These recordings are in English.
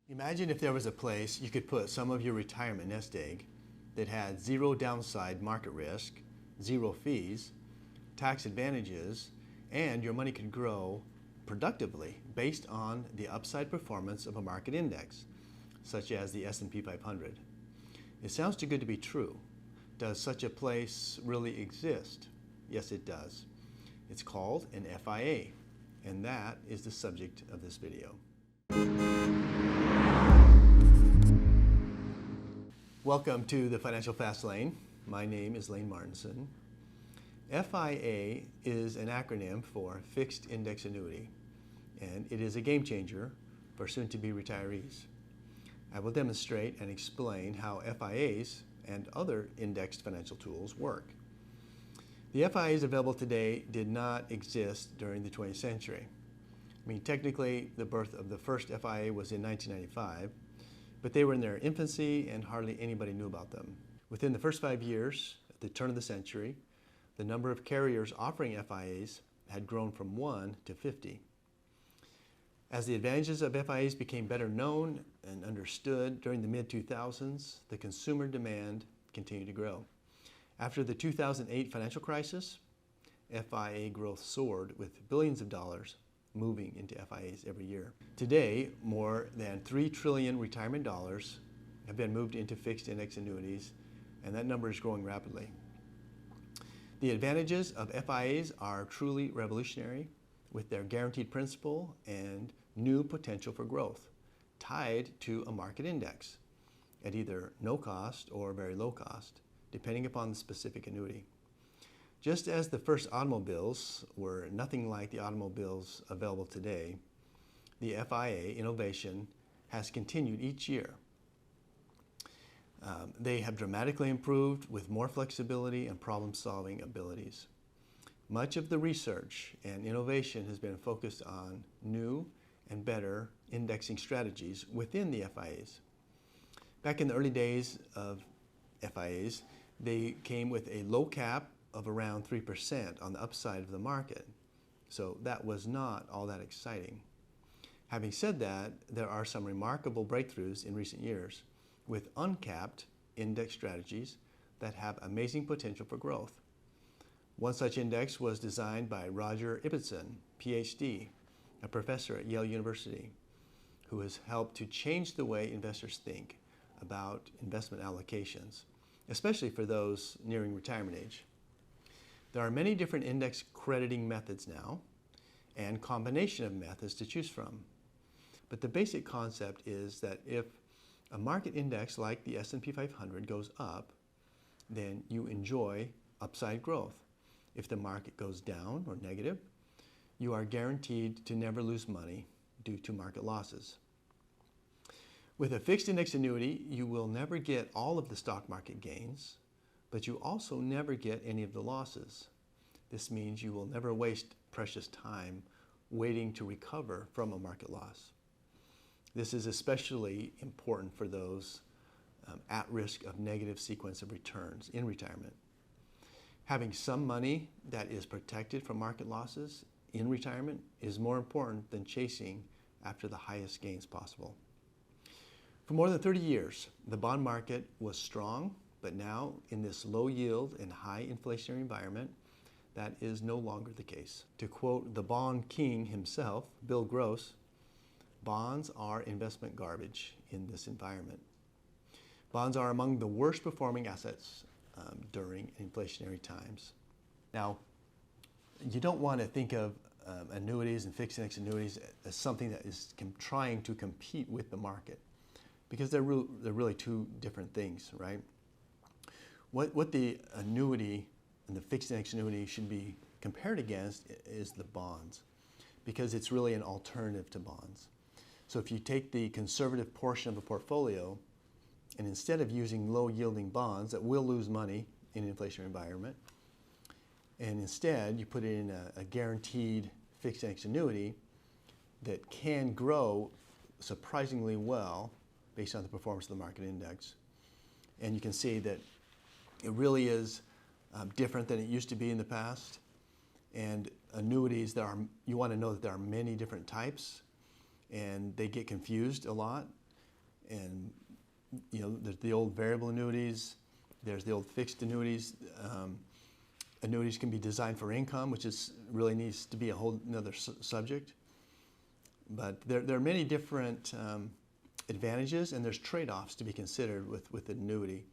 Imagine if there was a place you could put some of your retirement nest egg that had zero downside market risk, zero fees, tax advantages, and your money could grow productively based on the upside performance of a market index, such as the S&P 500. It sounds too good to be true. Does such a place really exist? Yes, it does. It's called an FIA, and that is the subject of this video. Welcome to the Financial Fast Lane. My name is Lane Martinson. FIA is an acronym for Fixed Index Annuity, and it is a game changer for soon-to-be retirees. I will demonstrate and explain how FIAs and other indexed financial tools work. The FIAs available today did not exist during the 20th century. I mean, technically, the birth of the first FIA was in 1995, but they were in their infancy and hardly anybody knew about them. Within the first 5 years, at the turn of the century, the number of carriers offering FIAs had grown from 1 to 50. As the advantages of FIAs became better known and understood during the mid-2000s, the consumer demand continued to grow. After the 2008 financial crisis, FIA growth soared with billions of dollars moving into FIAs every year. Today, more than $3 trillion retirement dollars have been moved into fixed index annuities, and that number is growing rapidly. The advantages of FIAs are truly revolutionary, with their guaranteed principal and new potential for growth, tied to a market index at either no cost or very low cost, depending upon the specific annuity. Just as the first automobiles were nothing like the automobiles available today, the FIA innovation has continued each year. They have dramatically improved with more flexibility and problem-solving abilities. Much of the research and innovation has been focused on new and better indexing strategies within the FIAs. Back in the early days of FIAs, they came with a low cap of around 3% on the upside of the market. So that was not all that exciting. Having said that, there are some remarkable breakthroughs in recent years with uncapped index strategies that have amazing potential for growth. One such index was designed by Roger Ibbotson, PhD, a professor at Yale University, who has helped to change the way investors think about investment allocations, especially for those nearing retirement age. There are many different index crediting methods now, and combination of methods to choose from. But the basic concept is that if a market index like the S&P 500 goes up, then you enjoy upside growth. If the market goes down or negative, you are guaranteed to never lose money due to market losses. With a fixed index annuity, you will never get all of the stock market gains, but you also never get any of the losses. This means you will never waste precious time waiting to recover from a market loss. This is especially important for those at risk of negative sequence of returns in retirement. Having some money that is protected from market losses in retirement is more important than chasing after the highest gains possible. For more than 30 years, the bond market was strong, but now in this low yield and high inflationary environment, that is no longer the case. To quote the bond king himself, Bill Gross, bonds are investment garbage in this environment. Bonds are among the worst performing assets during inflationary times. Now, you don't want to think of annuities and fixed index annuities as something that is trying to compete with the market, because they're really two different things, right? What the annuity and the fixed index annuity should be compared against is the bonds, because it's really an alternative to bonds. So if you take the conservative portion of a portfolio, and instead of using low yielding bonds that will lose money in an inflationary environment, and instead you put it in a guaranteed fixed index annuity that can grow surprisingly well based on the performance of the market index. And you can see that it really is different than it used to be in the past. And annuities, you want to know that there are many different types, and they get confused a lot. And there's the old variable annuities, there's the old fixed annuities. Annuities can be designed for income, which really needs to be a whole another subject. But there are many different advantages, and there's trade-offs to be considered with an annuity.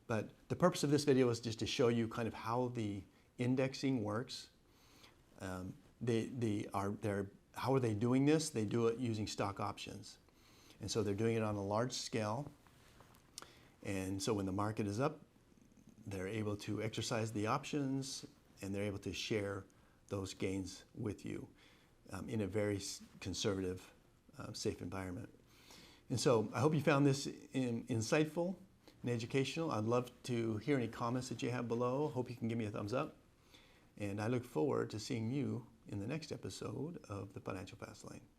But the purpose of this video is just to show you kind of how the indexing works. How are they doing this? They do it using stock options. And so they're doing it on a large scale. And so when the market is up, they're able to exercise the options, and they're able to share those gains with you in a very conservative, safe environment. And so I hope you found this insightful and educational. I'd love to hear any comments that you have below. Hope you can give me a thumbs up. And I look forward to seeing you in the next episode of the Financial Fast Lane.